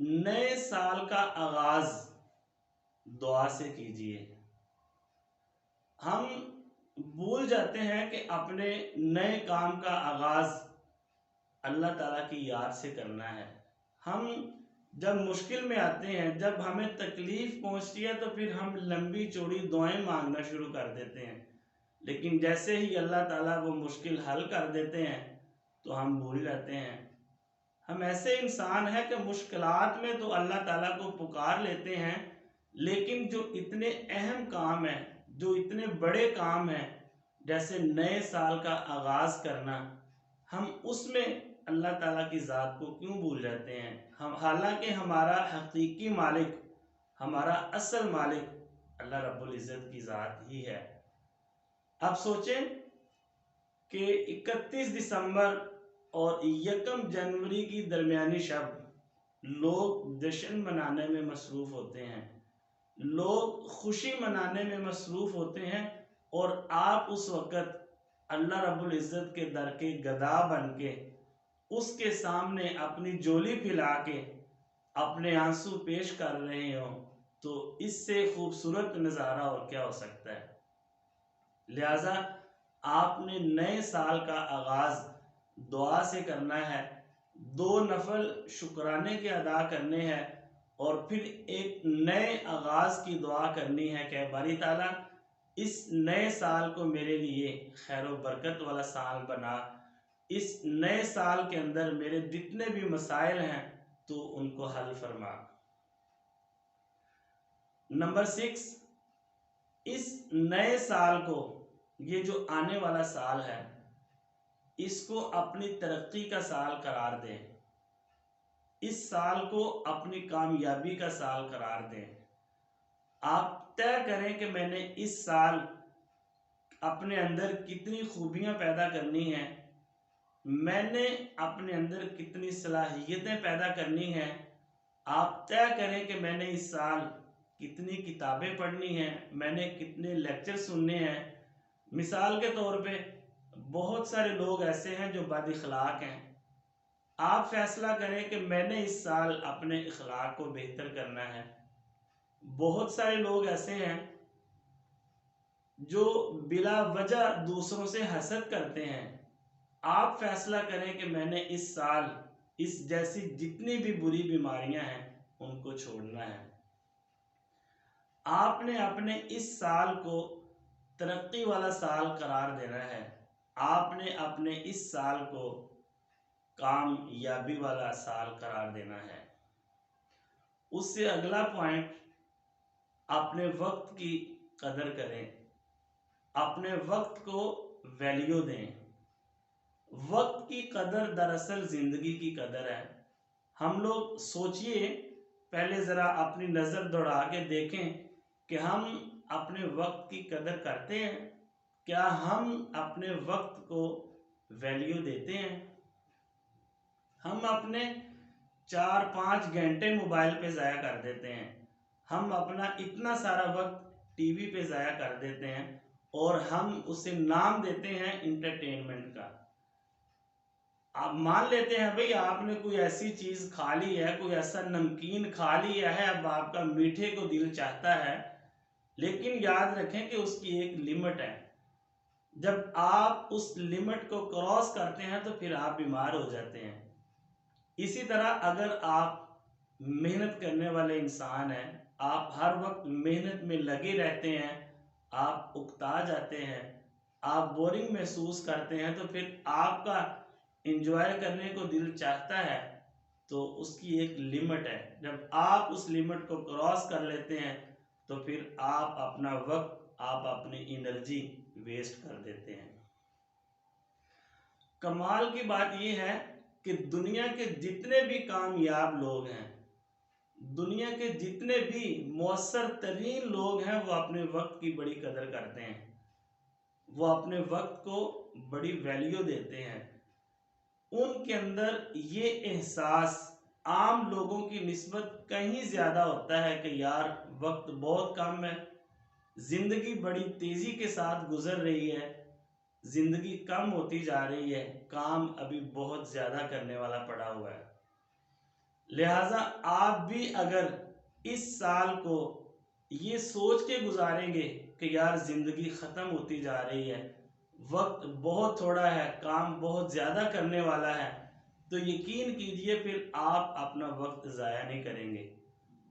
नए साल का आगाज दुआ से कीजिए। हम भूल जाते हैं कि अपने नए काम का आगाज अल्लाह ताला की याद से करना है। हम जब मुश्किल में आते हैं, जब हमें तकलीफ पहुंचती है, तो फिर हम लंबी चौड़ी दुआएं मांगना शुरू कर देते हैं। लेकिन जैसे ही अल्लाह ताला वो मुश्किल हल कर देते हैं तो हम भूल जाते हैं। हम ऐसे इंसान हैं कि मुश्किलात में तो अल्लाह ताला को पुकार लेते हैं, लेकिन जो इतने अहम काम है, जो इतने बड़े काम हैं, जैसे नए साल का आगाज करना, हम उसमें अल्लाह ताला की ज़ात को क्यों भूल जाते हैं। हम हालांकि हमारा हकीकी मालिक, हमारा असल मालिक अल्लाह रब्बुल इज़्ज़त की ज़ात ही है। अब सोचें कि 31 दिसंबर और 1 जनवरी की दरमियानी शब लोग जश्न मनाने में मसरूफ़ होते हैं, लोग खुशी मनाने में मसरूफ़ होते हैं, और आप उस वक़्त अल्लाह रब्बुल इज़्ज़त के दर के गदा बन के उसके सामने अपनी झोली फैला के अपने आंसू पेश कर रहे हो, तो इससे खूबसूरत नज़ारा और क्या हो सकता है। लिहाजा आपने नए साल का आगाज दुआ से करना है, 2 नफल शुक्राने के अदा करने हैं, और फिर एक नए आगाज की दुआ करनी है कि बारी ताला इस नए साल को मेरे लिए खैर व बरकत वाला साल बना। इस नए साल के अंदर मेरे जितने भी मसाइल हैं तो उनको हल फरमा। नंबर 6, इस नए साल को, ये जो आने वाला साल है, इसको अपनी तरक्की का साल करार दें। इस साल को अपनी कामयाबी का साल करार दें। आप तय करें कि मैंने इस साल अपने अंदर कितनी खूबियां पैदा करनी हैं, मैंने अपने अंदर कितनी सलाहियतें पैदा करनी हैं। आप तय करें कि मैंने इस साल कितनी किताबें पढ़नी हैं, मैंने कितने लेक्चर सुनने हैं। मिसाल के तौर पे बहुत सारे लोग ऐसे हैं जो बद इखलाक हैं। आप फैसला करें कि मैंने इस साल अपने इखलाक को बेहतर करना है। बहुत सारे लोग ऐसे हैं जो बिला वजह दूसरों से हसद करते हैं। आप फैसला करें कि मैंने इस साल इस जैसी जितनी भी बुरी बीमारियां हैं उनको छोड़ना है। आपने अपने इस साल को तरक्की वाला साल करार देना है। आपने अपने इस साल को कामयाबी वाला साल करार देना है। उससे अगला पॉइंट, अपने वक्त की कदर करें, अपने वक्त को वैल्यू दें। वक्त की कदर दरअसल जिंदगी की कदर है। हम लोग सोचिए, पहले जरा अपनी नजर दौड़ा के देखें कि हम अपने वक्त की कदर करते हैं। क्या हम अपने वक्त को वैल्यू देते हैं। हम अपने 4-5 घंटे मोबाइल पे ज़ाया कर देते हैं। हम अपना इतना सारा वक्त टीवी पे ज़ाया कर देते हैं, और हम उसे नाम देते हैं इंटरटेनमेंट का। आप मान लेते हैं भाई आपने कोई ऐसी चीज़ खा ली है, कोई ऐसा नमकीन खा लिया है, अब आपका मीठे को दिल चाहता है, लेकिन याद रखें कि उसकी एक लिमिट है। जब आप उस लिमिट को क्रॉस करते हैं तो फिर आप बीमार हो जाते हैं। इसी तरह अगर आप मेहनत करने वाले इंसान हैं, आप हर वक्त मेहनत में लगे रहते हैं, आप उकता जाते हैं, आप बोरिंग महसूस करते हैं, तो फिर आपका इंजॉय करने को दिल चाहता है, तो उसकी एक लिमिट है। जब आप उस लिमिट को क्रॉस कर लेते हैं तो फिर आप अपना वक्त, आप अपनी एनर्जी वेस्ट कर देते हैं। कमाल की बात यह है कि दुनिया के जितने भी कामयाब लोग हैं, दुनिया के जितने भी मौसर तरीन लोग हैं, वो अपने वक्त की बड़ी कदर करते हैं, वो अपने वक्त को बड़ी वैल्यू देते हैं। उनके अंदर ये एहसास आम लोगों की निस्बत कहीं ज़्यादा होता है कि यार वक्त बहुत कम है, ज़िंदगी बड़ी तेज़ी के साथ गुजर रही है, ज़िंदगी कम होती जा रही है, काम अभी बहुत ज़्यादा करने वाला पड़ा हुआ है। लिहाजा आप भी अगर इस साल को ये सोच के गुजारेंगे कि यार ज़िंदगी ख़त्म होती जा रही है, वक्त बहुत थोड़ा है, काम बहुत ज़्यादा करने वाला है, तो यकीन कीजिए फिर आप अपना वक्त ज़ाया नहीं करेंगे।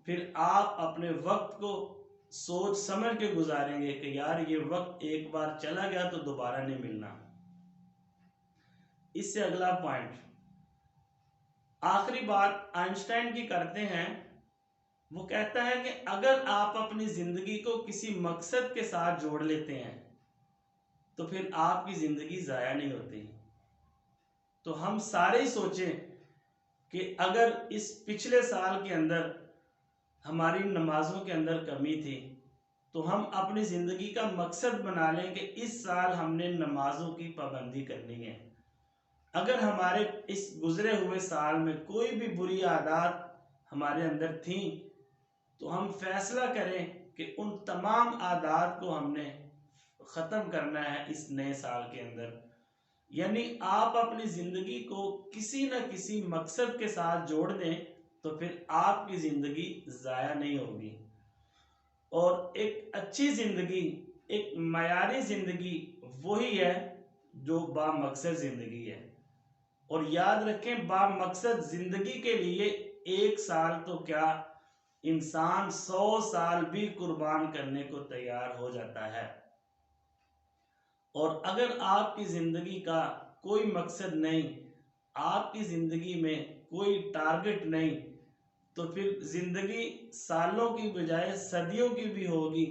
फिर आप अपने वक्त को सोच समझ के गुजारेंगे कि यार ये वक्त एक बार चला गया तो दोबारा नहीं मिलना। इससे अगला पॉइंट, आखिरी बात आइंस्टाइन की करते हैं। वो कहता है कि अगर आप अपनी ज़िंदगी को किसी मकसद के साथ जोड़ लेते हैं तो फिर आपकी ज़िंदगी ज़ाया नहीं होती। तो हम सारे ही सोचें कि अगर इस पिछले साल के अंदर हमारी नमाज़ों के अंदर कमी थी तो हम अपनी ज़िंदगी का मकसद बना लें कि इस साल हमने नमाज़ों की पाबंदी करनी है। अगर हमारे इस गुज़रे हुए साल में कोई भी बुरी आदत हमारे अंदर थी तो हम फैसला करें कि उन तमाम आदत को हमने ख़त्म करना है इस नए साल के अंदर। यानी आप अपनी ज़िंदगी को किसी न किसी मकसद के साथ जोड़ दें तो फिर आपकी ज़िंदगी ज़ाया नहीं होगी। और एक अच्छी ज़िंदगी, एक मयारी ज़िंदगी वही है जो बामकसद ज़िंदगी है। और याद रखें, बामकसद ज़िंदगी के लिए एक साल तो क्या, इंसान 100 साल भी कुर्बान करने को तैयार हो जाता है। और अगर आपकी ज़िंदगी का कोई मकसद नहीं, आपकी ज़िंदगी में कोई टारगेट नहीं, तो फिर ज़िंदगी सालों की बजाय सदियों की भी होगी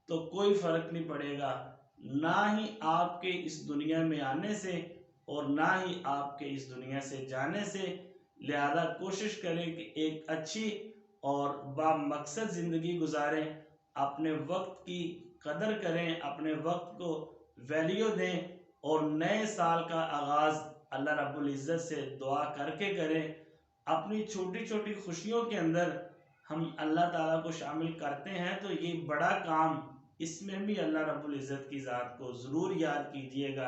तो कोई फ़र्क नहीं पड़ेगा, ना ही आपके इस दुनिया में आने से और ना ही आपके इस दुनिया से जाने से। लिहाजा कोशिश करें कि एक अच्छी और बामकसद ज़िंदगी गुजारें, अपने वक्त की कदर करें, अपने वक्त को वैल्यू दें और नए साल का आगाज़ अल्लाह रब्बुल इज़्ज़त से दुआ करके करें। अपनी छोटी छोटी खुशियों के अंदर हम अल्लाह ताला को शामिल करते हैं तो ये बड़ा काम, इसमें भी अल्लाह रब्बुल इज़्ज़त की ज़ात को ज़रूर याद कीजिएगा।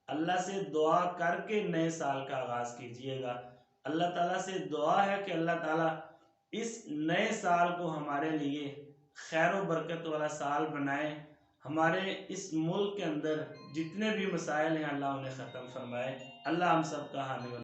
अल्लाह से दुआ करके नए साल का आगाज़ कीजिएगा। अल्लाह ताला से दुआ है कि अल्लाह ताला इस नए साल को हमारे लिए खैर व बरकत वाला साल बनाए। हमारे इस मुल्क के अंदर जितने भी मसाइल हैं अल्लाह उन्हें ख़त्म फरमाए। अल्लाह हम सब का हामी